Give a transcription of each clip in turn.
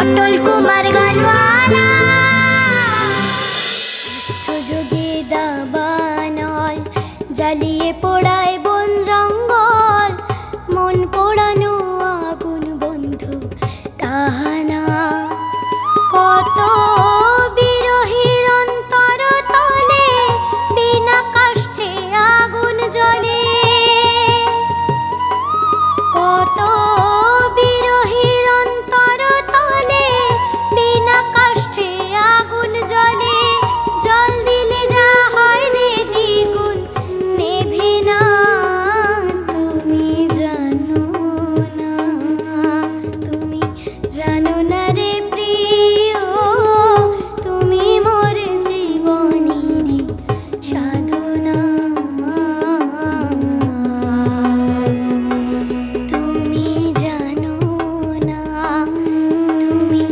অটল কুমার গানওয়ালা। যোগে দাবানল জ্বালিয়ে পোড়ায় বন জঙ্গল, মন পোড়ানো আগুন বন্ধু তাহানা। কত বিরহীর অন্তর তলে বিনা কাষ্ঠে আগুন জ্বলে, কত বিরহীর অন্তর তলে বিনা কাষ্ঠে আগুন জ্বলে। জল দিলে যা হয় রে দ্বিগুণ নেভে না, তুমি জানো না, তুমি জানো না রে প্রিয়, তুমি মোর জীবনেরই সাধনা। তুমি জানো না, তুমি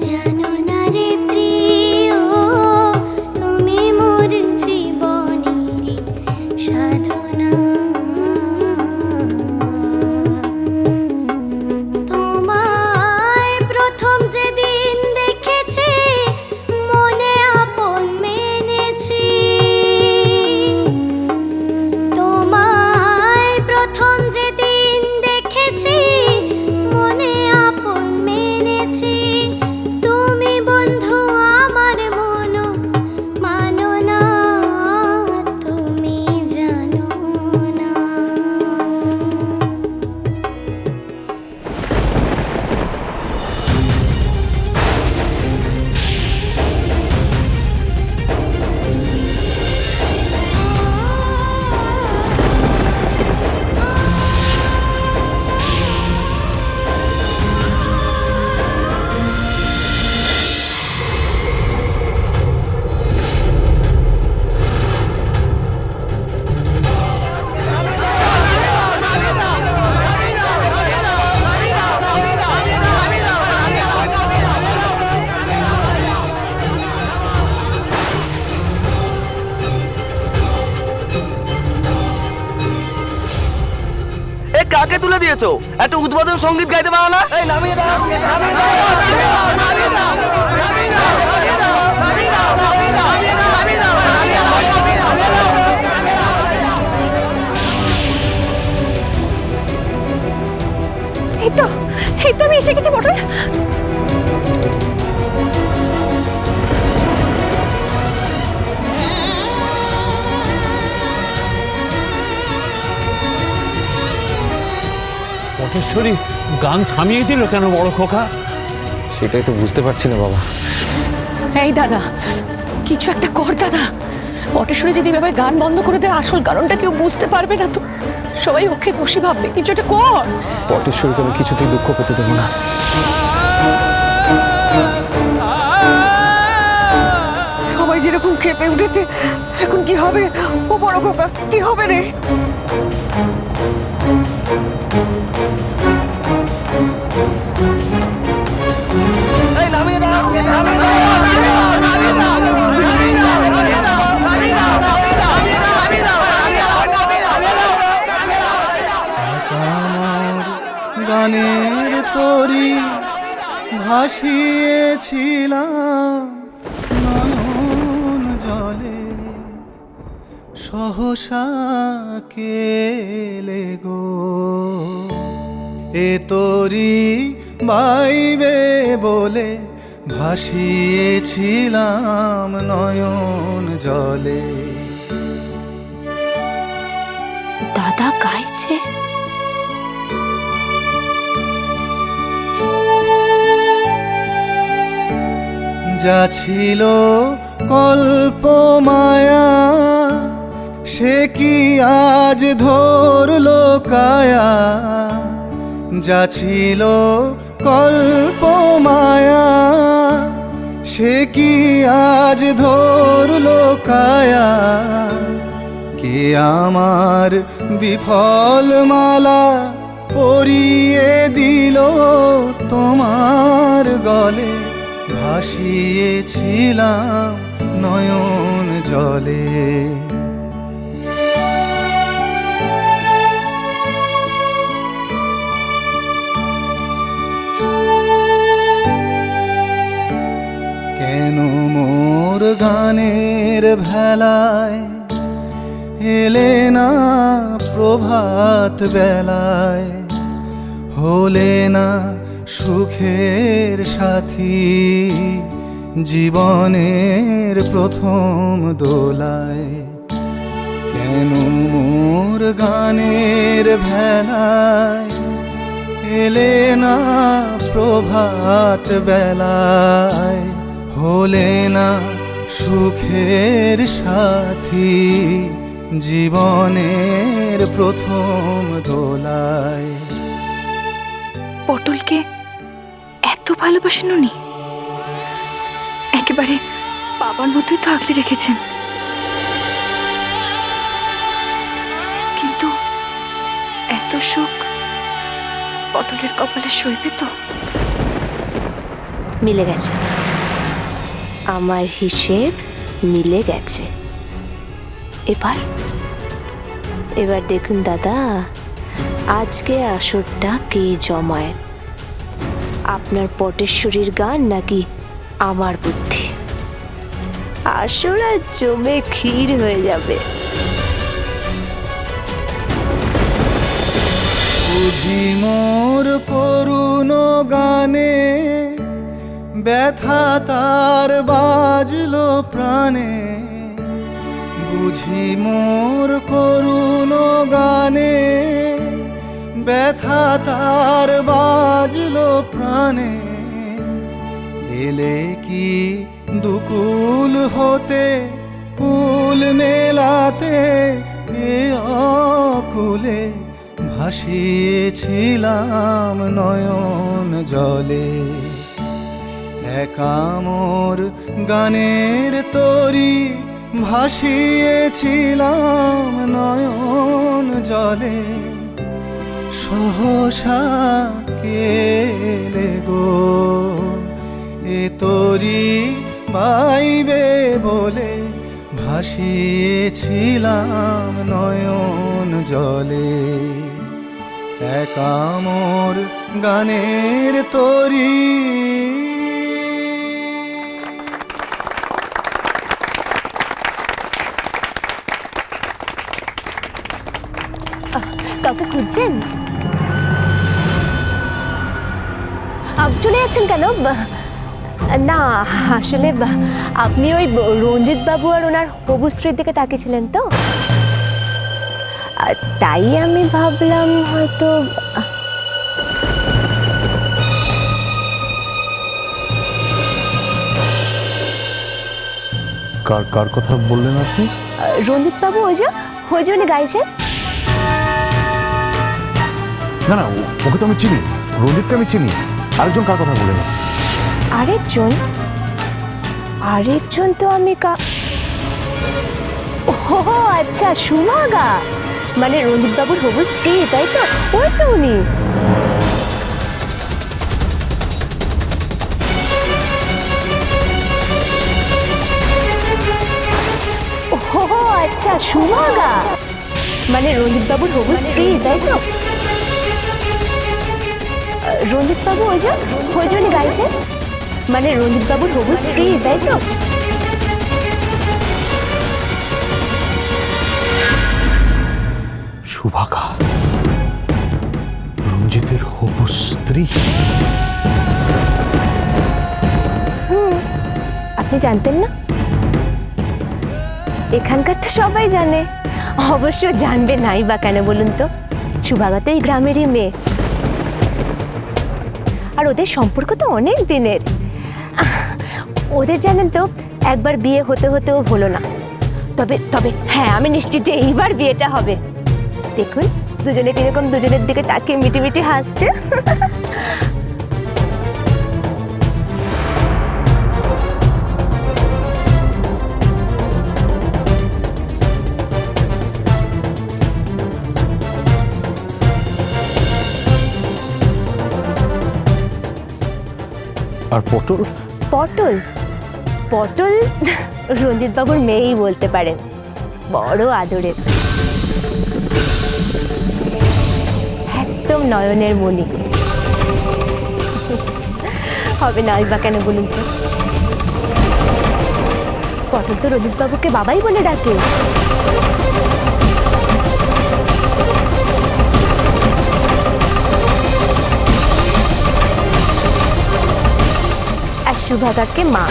জানো না রে প্রিয়, তুমি মোর জীবনেরই সাধনা। তোমায় প্রথম যেদিন দেখেছি মনে আপন মেনেছি, তোমায় প্রথম যেদিন দেখেছি মনে আপন মেনেছি। তুমি বন্ধু আমার মনো মানো না, তুমি জানো না। এ কাকে তুলে দিয়েছো? একটা উদ্বোধন সঙ্গীত গাইতে পারো না? এই নামিয়ে দাও, নামিয়ে দাও, নামিয়ে দাও, নামিয়ে দাও, নামিয়ে দাও, নামিয়ে দাও, নামিয়ে দাও, নামিয়ে দাও, নামিয়ে দাও, নামিয়ে দাও, নামিয়ে দাও। এই তো আমি এসে গেছি পটল। পটেশ্বরী গান থামিয়ে দিল কেন বড় খোকা? সেটাই তো বুঝতে পারছি না বাবা। এই দাদা, কিছু একটা কর দাদা। পটেশ্বরী যদি এভাবে গান বন্ধ করে দেয় আসল কারণটা কেউ বুঝতে পারবে না তো, সবাই ওকে দোষী ভাববে। কিছু একটা কর। পটেশ্বরীকে আমি কিছুতেই দুঃখ পেতে দেবো না। সবাই যেরকম খেপে উঠেছে, এখন কি হবে? ও বড় খোকা, কি হবে রে? এই নামিয়ে দাও, নামিয়ে দাও, নামিয়ে দাও, নামিয়ে দাও, নামিয়ে দাও, নামিয়ে দাও, নামিয়ে দাও, নামিয়ে দাও, নামিয়ে দাও, আমার গানের তরি ভাসিয়েছিলাম নয়ন জলে, সহসা কেলে গো এ তরি বাইবে বলে ভাসিয়েছিলাম নয়ন জলে। দাদা গাইছে। যা ছিল কল্প মায়া সে কি আজ ধরলো কায়া, যা ছিল কল্প মায়া সে কি আজ ধরলো কায়া। কে আমার বিফল মালা পরিয়ে দিল তোমার গলে, ভাসিয়েছিলাম নয়ন জলে। গানের ভেলায় এলে না প্রভাত বেলায়, হলে না সুখের সাথী জীবনের প্রথম দোলায়। কেন মোর গানের ভেলায় এলে না প্রভাত বেলায়, হলে না সুখের সাথী জীবনের প্রথম দোলায়। পটলকে এত ভালোবাসেন উনি, একেবারে বাবার মতোই তো আগলে রেখেছেন। কিন্তু এত সুখ পটলের কপালে সইবে তো? মিলে গেছে, আমার হিসেব মিলে গেছে। এবার দেখুন দাদা, আজকে আসরটা কে জমায়, আপনার পটেশ্বরীর গান নাকি আমার বুদ্ধি? আসর আর জমে ক্ষীর হয়ে যাবে। বুঝি মোর করুণ গানে ব্যথা তার বাজলো প্রাণে, বুঝি মোর করুণ গানে ব্যথা তার বাজলো প্রাণে। এলে কি দুকুল হতে কুল মেলাতে, এ অকুলে ভাসিয়েছিলাম নয়ন জলে। একা মোর গানের তরি ভাসিয়েছিলাম নয়ন জলে। সহসা কেলে গো এ তরি বাইবে বলে, ভাসিয়েছিলাম নয়ন জলে। একা মোর গানের তরি। কাউকে খুঁজছেন? চলে যাচ্ছেন কেন? না আসলে আপনি ওই রঞ্জিত বাবু আর ওনার হবু স্ত্রীর দিকে তাকিয়েছিলেন তো, তাই আমি ভাবলাম হয়তো। কার কথা বললেন আপনি? রঞ্জিত বাবু ওই যে উনি গাইছেন। না না, ওকে তো আমি চিনি, রঞ্জিতকে আমি চিনি। আরেকজন কার কথা বললেন? আরেকজন তো আমি ও আচ্ছা, সুমাগা, মানে রঞ্জিত বাবুর হবু স্ত্রী, তাই তো? ওই তো উনি। ও আচ্ছা, সুমাগা, মানে রঞ্জিত বাবুর হবু স্ত্রী, তাই তো? রঞ্জিত বাবু ওই যে উনি গাইছেন, মানে রঞ্জিত বাবুর হবু স্ত্রী, তাই তো? সুভাগা, রঞ্জিতের হবু স্ত্রী? আপনি জানতেন না? এখানকার তো সবাই জানে। অবশ্য জানবে নাই বা কেন বলুন তো? সুভাগা তো এই গ্রামেরই মেয়ে, আর ওদের সম্পর্ক তো অনেক দিনের। ওদের জানেন তো, একবার বিয়ে হতে হতেও হলো না। তবে হ্যাঁ, আমি নিশ্চিত যে এইবার বিয়েটা হবে। দেখুন দুজনে কিরকম দুজনের দিকে তাকিয়ে মিটি মিটি হাসছে। আর পটল? পটল রঞ্জিত বাবুর মেয়েই বলতে পারেন, বড় আদরের, একদম নয়নের মণি। হবে না বা কেন বলুন তো? পটল তো রঞ্জিত বাবুকে বাবাই বলে ডাকে। আর সুভাগাকে মা।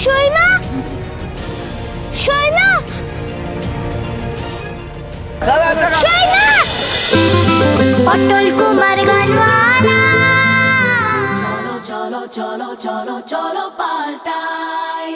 শর্মা, শর্মা, শর্মা, পটল কুমার গানওয়ালা। চলো চলো চলো চলো চলো পাল্টাই।